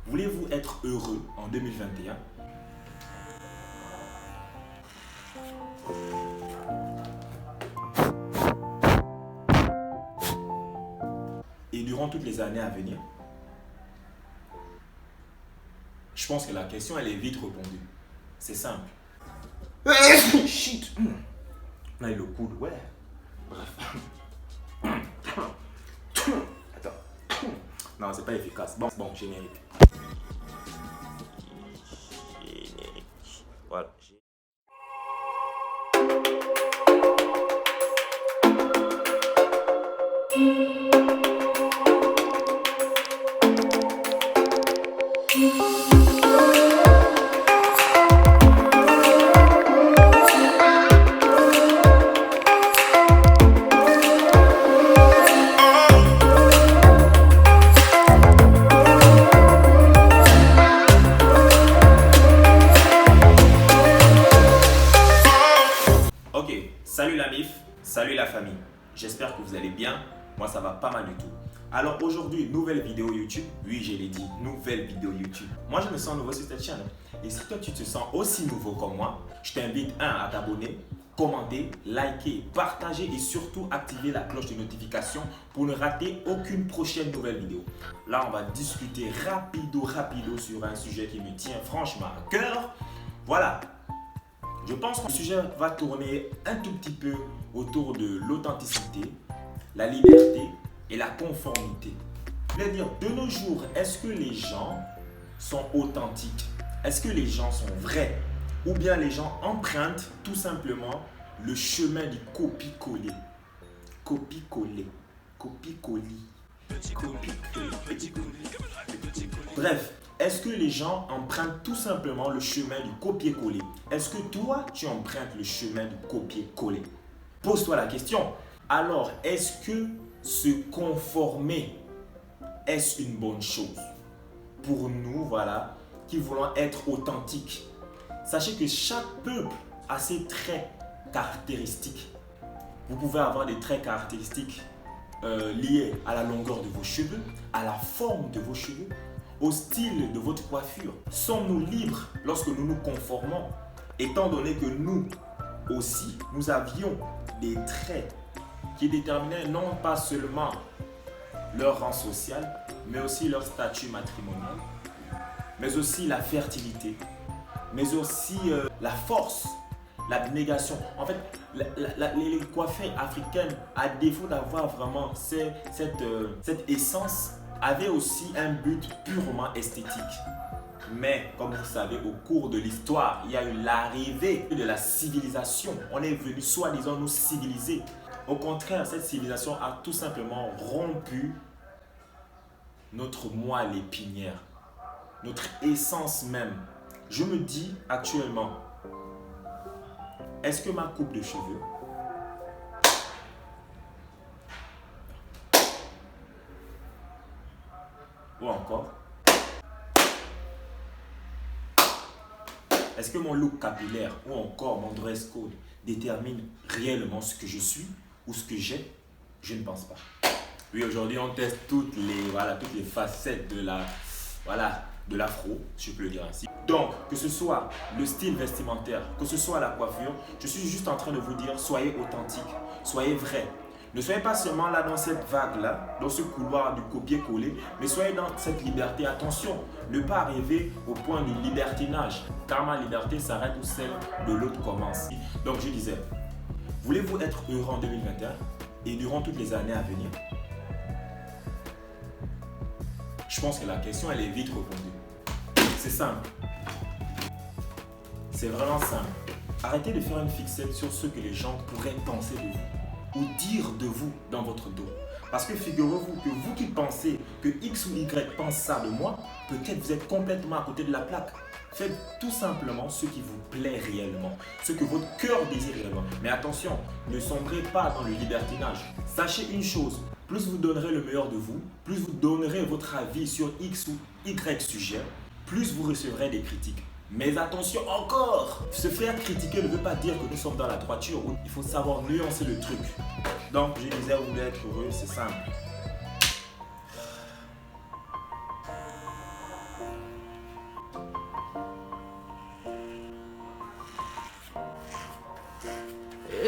Voulez-vous être heureux en 2021? Et durant toutes les années à venir? Je pense que la question, elle est vite répondue. C'est simple. Shit! Là, il est cool, ouais. Bref. Attends. Non, c'est pas efficace. Bon, générique. Générique. Voilà. Ok, salut la MIF, salut la famille. J'espère que vous allez bien. Moi, ça va pas mal du tout. Alors aujourd'hui, nouvelle vidéo YouTube. Oui, je l'ai dit, nouvelle vidéo YouTube. Moi, je me sens nouveau sur cette chaîne. Et si toi, tu te sens aussi nouveau comme moi, je t'invite à t'abonner, commenter, liker, partager et surtout activer la cloche de notification pour ne rater aucune prochaine nouvelle vidéo. Là, on va discuter rapido sur un sujet qui me tient franchement à cœur. Voilà. Je pense que le sujet va tourner un tout petit peu autour de l'authenticité, la liberté et la conformité. Je veux dire, de nos jours, est-ce que les gens sont authentiques? Est-ce que les gens sont vrais? Ou bien les gens empruntent tout simplement le chemin du copie-coller? Copie-coller. Copie-coller. Bref. Est-ce que les gens empruntent tout simplement le chemin du copier-coller? Est-ce que toi, tu empruntes le chemin du copier-coller? Pose-toi la question. Alors, est-ce que se conformer, est-ce une bonne chose? Pour nous, voilà, qui voulons être authentiques. Sachez que chaque peuple a ses traits caractéristiques. Vous pouvez avoir des traits caractéristiques liés à la longueur de vos cheveux, à la forme de vos cheveux, au style de votre coiffure. Sommes-nous libres lorsque nous nous conformons, étant donné que nous aussi, nous avions des traits qui déterminaient non pas seulement leur rang social, mais aussi leur statut matrimonial, mais aussi la fertilité, mais aussi la force, l'abnégation. En fait, les coiffures africaines, à défaut d'avoir vraiment cette essence, avait aussi un but purement esthétique. Mais comme vous savez, au cours de l'histoire, il y a eu l'arrivée de la civilisation. On est venu soi-disant nous civiliser. Au contraire, cette civilisation a tout simplement rompu notre moelle épinière, notre essence même. Je me dis actuellement, est-ce que ma coupe de cheveux ou encore, est-ce que mon look capillaire ou encore mon dress code détermine réellement ce que je suis ou ce que j'ai? Je ne pense pas. Oui, aujourd'hui, on teste toutes les facettes de l'afro, si je peux le dire ainsi. Donc, que ce soit le style vestimentaire, que ce soit la coiffure, je suis juste en train de vous dire, soyez authentique, soyez vrai. Ne soyez pas seulement là dans cette vague-là, dans ce couloir du copier-coller, mais soyez dans cette liberté. Attention, ne pas arriver au point du libertinage, car ma liberté s'arrête où celle de l'autre commence. Donc je disais, voulez-vous être heureux en 2021 et durant toutes les années à venir? Je pense que la question, elle est vite répondue. C'est simple. C'est vraiment simple. Arrêtez de faire une fixette sur ce que les gens pourraient penser de vous ou dire de vous dans votre dos. Parce que figurez-vous que vous qui pensez que X ou Y pense ça de moi, peut-être vous êtes complètement à côté de la plaque. Faites tout simplement ce qui vous plaît réellement, ce que votre cœur désire réellement. Mais attention, ne sombrez pas dans le libertinage. Sachez une chose, plus vous donnerez le meilleur de vous, plus vous donnerez votre avis sur X ou Y sujet, plus vous recevrez des critiques. Mais attention encore, se faire critiquer ne veut pas dire que nous sommes dans la droiture. Il faut savoir nuancer le truc. Donc je disais, vous voulez être heureux, c'est simple.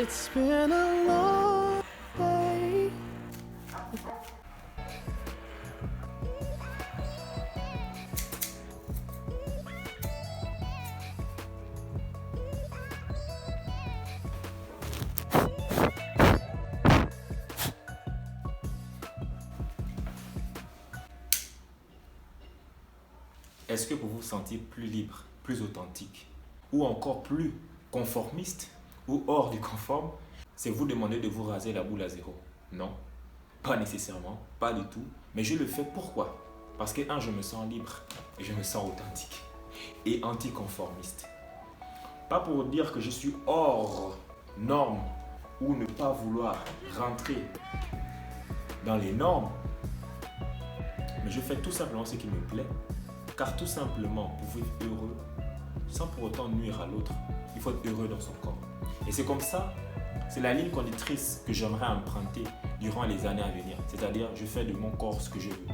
It's been a long day. Est-ce que vous vous sentez plus libre, plus authentique ou encore plus conformiste ou hors du conforme? C'est vous demander de vous raser la boule à zéro? Non, pas nécessairement, pas du tout. Mais je le fais pourquoi? Parce que je me sens libre et je me sens authentique et anticonformiste. Pas pour dire que je suis hors norme ou ne pas vouloir rentrer dans les normes, mais je fais tout simplement ce qui me plaît. Car tout simplement, pour vivre heureux, sans pour autant nuire à l'autre, il faut être heureux dans son corps. Et c'est comme ça, c'est la ligne conductrice que j'aimerais emprunter durant les années à venir. C'est-à-dire, je fais de mon corps ce que je veux.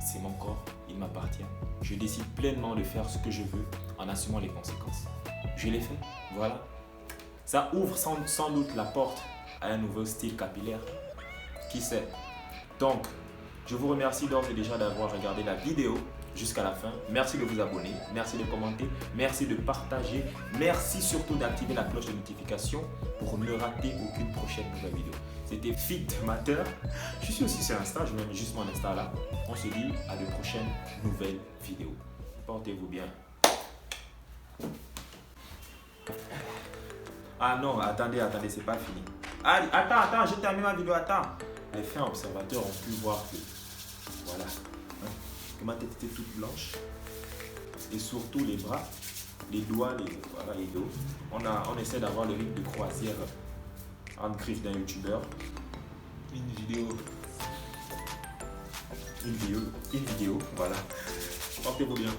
C'est mon corps, il m'appartient. Je décide pleinement de faire ce que je veux en assumant les conséquences. Je l'ai fait, voilà. Ça ouvre sans doute la porte à un nouveau style capillaire. Qui sait? Donc, je vous remercie d'ores et déjà d'avoir regardé la vidéo jusqu'à la fin. Merci de vous abonner, merci de commenter, merci de partager, merci surtout d'activer la cloche de notification pour ne rater aucune prochaine nouvelle vidéo. C'était Fit Matter. Je suis aussi sur Insta, je mets juste mon Insta là. On se dit à de prochaines nouvelles vidéos. Portez-vous bien. Ah non, attendez, c'est pas fini. Ah, attends, je termine ma vidéo, attends. Les fins observateurs ont pu voir que, voilà, que ma tête était toute blanche. Et surtout les bras, les doigts, les dos. On essaie d'avoir le rythme de croisière en griffe d'un youtubeur. Une vidéo, voilà. Portez-vous bien.